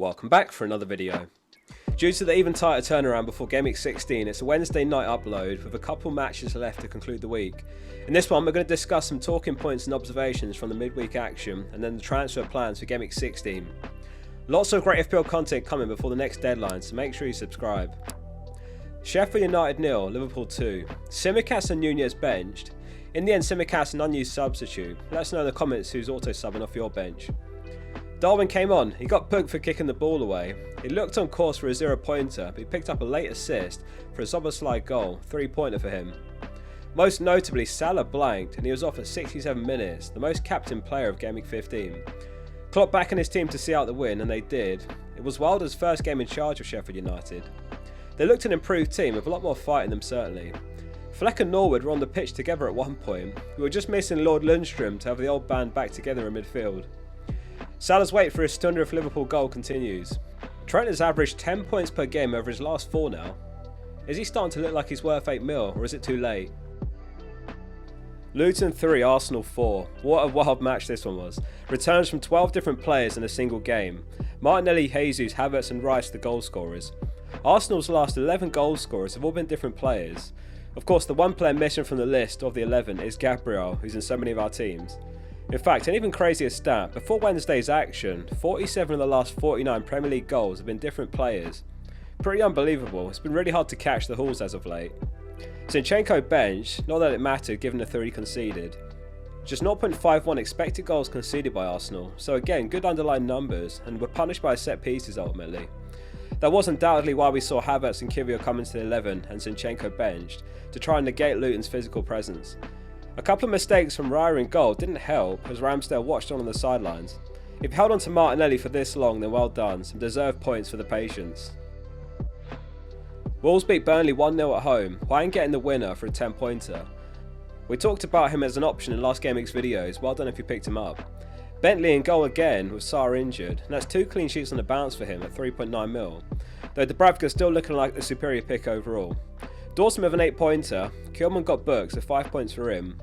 Welcome back for another video. Due to the even tighter turnaround before Gameweek16, it's a Wednesday night upload with a couple matches left to conclude the week. In this one we're going to discuss some talking points and observations from the midweek action and then the transfer plans for Gameweek16. Lots of great FPL content coming before the next deadline, so make sure you subscribe. Sheffield United 0, Liverpool 2. Tsimikas and Nunez benched. In the end, Tsimikas an unused substitute. Let us know in the comments who's auto-subbing off your bench. Darwin came on. He got booked for kicking the ball away. He looked on course for a 0-pointer, but he picked up a late assist for a Szoboszlai goal, 3-pointer for him. Most notably, Salah blanked and he was off at 67 minutes, the most captain player of Gameweek 15. Klopp back in his team to see out the win, and they did. It was Wilder's first game in charge of Sheffield United. They looked an improved team with a lot more fight in them certainly. Fleck and Norwood were on the pitch together at one point. We were just missing Lord Lundstrom to have the old band back together in midfield. Salah's wait for his stunner of Liverpool goal continues. Trent has averaged 10 points per game over his last 4 now. Is he starting to look like he's worth 8 mil, or is it too late? Luton 3, Arsenal 4. What a wild match this one was. Returns from 12 different players in a single game. Martinelli, Jesus, Havertz and Rice the goal scorers. Arsenal's last 11 goal scorers have all been different players. Of course, the one player missing from the list of the 11 is Gabriel, who's in so many of our teams. In fact, an even crazier stat, before Wednesday's action, 47 of the last 49 Premier League goals have been different players. Pretty unbelievable. It's been really hard to catch the hauls as of late. Zinchenko benched, not that it mattered given the 3 conceded. Just 0.51 expected goals conceded by Arsenal, so again good underlying numbers and were punished by set pieces ultimately. That was undoubtedly why we saw Havertz and Kiwior come into the 11 and Zinchenko benched, to try and negate Luton's physical presence. A couple of mistakes from Raya in goal didn't help as Ramsdale watched on the sidelines. If you held on to Martinelli for this long, then well done, some deserved points for the patience. Wolves beat Burnley 1-0 at home, Hwang getting the winner for a 10-pointer. We talked about him as an option in last Gameweek's videos, well done if you picked him up. Bentley in goal again with Sarr injured, and that's 2 clean sheets on the bounce for him at 3.9 mil, though Dubravka's still looking like the superior pick overall. Dawson with an 8-pointer, Kilman got booked, so 5 points for him.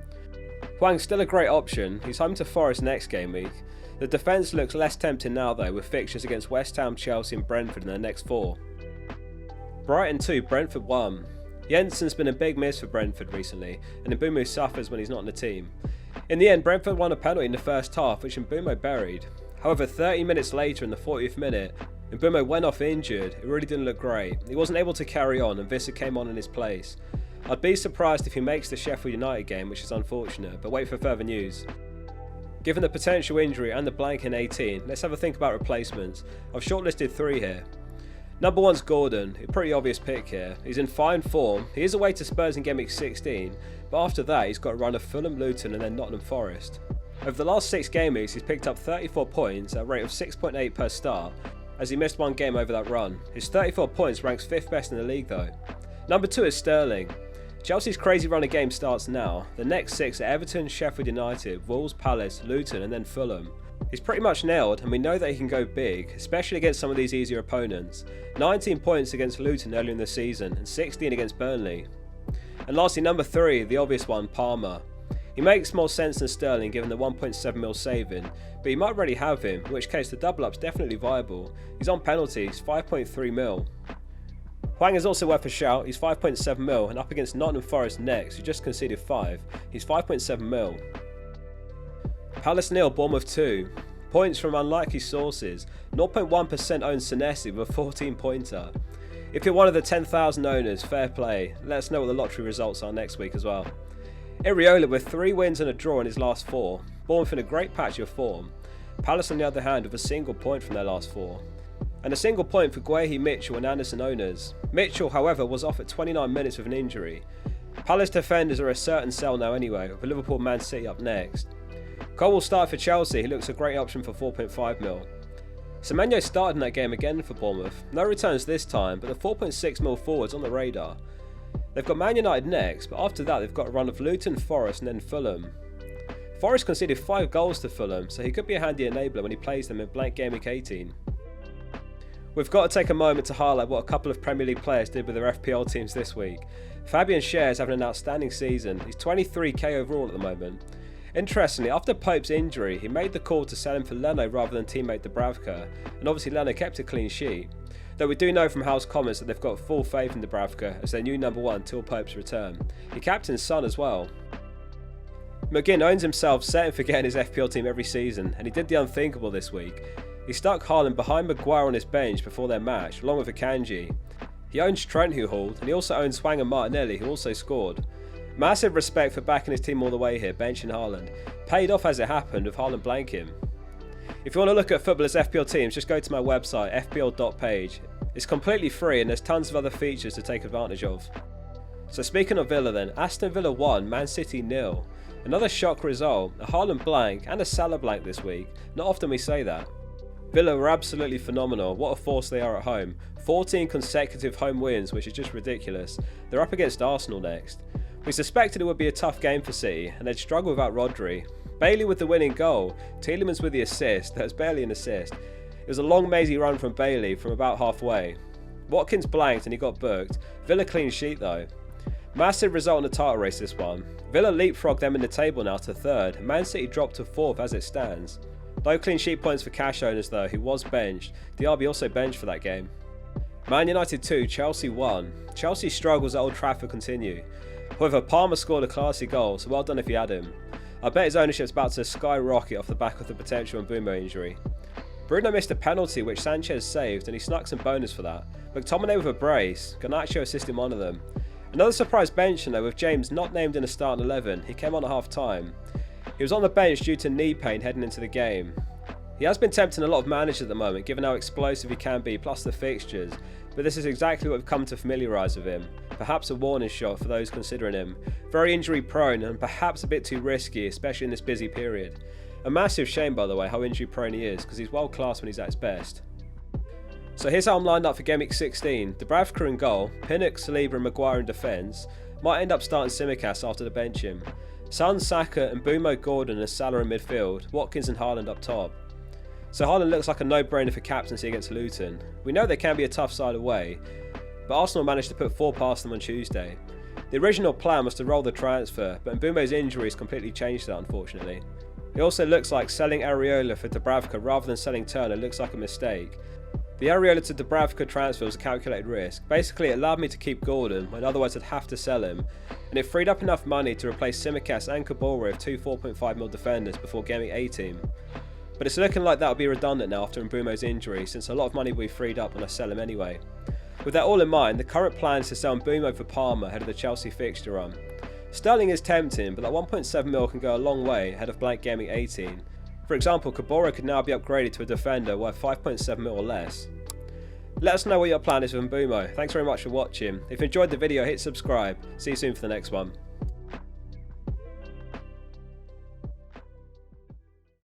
Hwang's still a great option, he's home to Forest next game week. The defence looks less tempting now though, with fixtures against West Ham, Chelsea and Brentford in their next 4. Brighton 2, Brentford 1. Jensen's been a big miss for Brentford recently, and Mbeumo suffers when he's not in the team. In the end, Brentford won a penalty in the first half, which Mbeumo buried. However, 30 minutes later in the 40th minute, Mbeumo went off injured. It really didn't look great. He wasn't able to carry on and Visser came on in his place. I'd be surprised if he makes the Sheffield United game, which is unfortunate, but wait for further news. Given the potential injury and the blank in 18, let's have a think about replacements. I've shortlisted 3 here. Number 1's Gordon, a pretty obvious pick here. He's in fine form, he is away to Spurs in Gameweek16, but after that he's got a run of Fulham, Luton and then Nottingham Forest. Over the last 6 game weeks he's picked up 34 points at a rate of 6.8 per start, as he missed 1 game over that run. His 34 points ranks 5th best in the league though. Number 2 is Sterling. Chelsea's crazy run of games starts now. The next 6 are Everton, Sheffield United, Wolves, Palace, Luton and then Fulham. He's pretty much nailed and we know that he can go big, especially against some of these easier opponents. 19 points against Luton earlier in the season and 16 against Burnley. And lastly, number 3, the obvious one, Palmer. He makes more sense than Sterling given the 1.7 mil saving, but you might already have him, in which case the double up's definitely viable. He's on penalties, 5.3 mil. Hwang is also worth a shout, he's 5.7 mil and up against Nottingham Forest next, who just conceded 5. He's 5.7 mil. Palace 0, Bournemouth 2. Points from unlikely sources. 0.1% owns Senesi with a 14-pointer. If you're one of the 10,000 owners, fair play. Let us know what the lottery results are next week as well. Iriola with 3 wins and a draw in his last 4. Bournemouth in a great patch of form. Palace on the other hand with a single point from their last 4. And a single point for Guehi, Mitchell and Anderson owners. Mitchell, however, was off at 29 minutes with an injury. Palace defenders are a certain sell now anyway, with Liverpool Man City up next. Cole will start for Chelsea, he looks a great option for 4.5 mil. Semenyo started in that game again for Bournemouth. No returns this time, but the 4.6 mil forward's on the radar. They've got Man United next, but after that they've got a run of Luton, Forest and then Fulham. Forest conceded 5 goals to Fulham, so he could be a handy enabler when he plays them in blank Gameweek 18. We've got to take a moment to highlight what a couple of Premier League players did with their FPL teams this week. Fabian Schär is having an outstanding season, he's 23k overall at the moment. Interestingly, after Pope's injury, he made the call to sell him for Leno rather than teammate Dubravka, and obviously Leno kept a clean sheet. Though we do know from House comments that they've got full faith in Dubravka as their new number one till Pope's return. He captains Son as well. McGinn owns himself set and forgetting his FPL team every season, and he did the unthinkable this week. He stuck Haaland behind Maguire on his bench before their match, along with Akanji. He owns Trent, who hauled, and he also owns Swang and Martinelli, who also scored. Massive respect for backing his team all the way here, benching Haaland. Paid off as it happened with Haaland blanking. If you want to look at footballers' FPL teams, just go to my website, fpl.page. It's completely free and there's tons of other features to take advantage of. So speaking of Villa then, Aston Villa 1, Man City 0. Another shock result, a Haaland blank and a Salah blank this week. Not often we say that. Villa were absolutely phenomenal, what a force they are at home. 14 consecutive home wins, which is just ridiculous. They're up against Arsenal next. We suspected it would be a tough game for City, and they'd struggle without Rodri. Bailey with the winning goal, Tielemans with the assist, that was barely an assist. It was a long mazy run from Bailey from about halfway. Watkins blanked and he got booked. Villa clean sheet though. Massive result in the title race this one. Villa leapfrogged them in the table now to third, Man City dropped to fourth as it stands. No clean sheet points for cash owners though, who was benched. Diaby also benched for that game. Man United 2, Chelsea 1. Chelsea's struggles at Old Trafford continue. However, Palmer scored a classy goal, so well done if you had him. I bet his ownership's about to skyrocket off the back of the potential Mbeumo injury. Bruno missed a penalty which Sanchez saved and he snuck some bonus for that. McTominay with a brace, Garnacho assisting one of them. Another surprise benching though, with James not named in the starting 11, he came on at half time. He was on the bench due to knee pain heading into the game. He has been tempting a lot of managers at the moment given how explosive he can be plus the fixtures, but this is exactly what we've come to familiarise with him. Perhaps a warning shot for those considering him. Very injury prone and perhaps a bit too risky, especially in this busy period. A massive shame by the way how injury prone he is, because he's world class when he's at his best. So here's how I'm lined up for Gameweek 16. Dubravka in goal, Pinnock, Saliba and Maguire in defence. Might end up starting Tsimikas after the bench him. Son, Saka and Mbeumo, Gordon and Salah in midfield, Watkins and Haaland up top. So Haaland looks like a no-brainer for captaincy against Luton. We know they can be a tough side away, but Arsenal managed to put 4 past them on Tuesday. The original plan was to roll the transfer, but Mbeumo's injury has completely changed that unfortunately. It also looks like selling Areola for Dubravka rather than selling Turner looks like a mistake. The Areola to Dubravka transfer was a calculated risk. Basically it allowed me to keep Gordon when otherwise I'd have to sell him, and it freed up enough money to replace Tsimikas and Kabore with 2 4.5mm defenders before Gameweek 18. But it's looking like that will be redundant now after Mbeumo's injury, since a lot of money will be freed up when I sell him anyway. With that all in mind, the current plan is to sell Mbeumo for Palmer ahead of the Chelsea fixture run. Sterling is tempting, but that 1.7mm can go a long way ahead of blank Gameweek 18. For example, Kabore could now be upgraded to a defender worth 5.7mm or less. Let us know what your plan is with Mbeumo. Thanks very much for watching. If you enjoyed the video, hit subscribe. See you soon for the next one.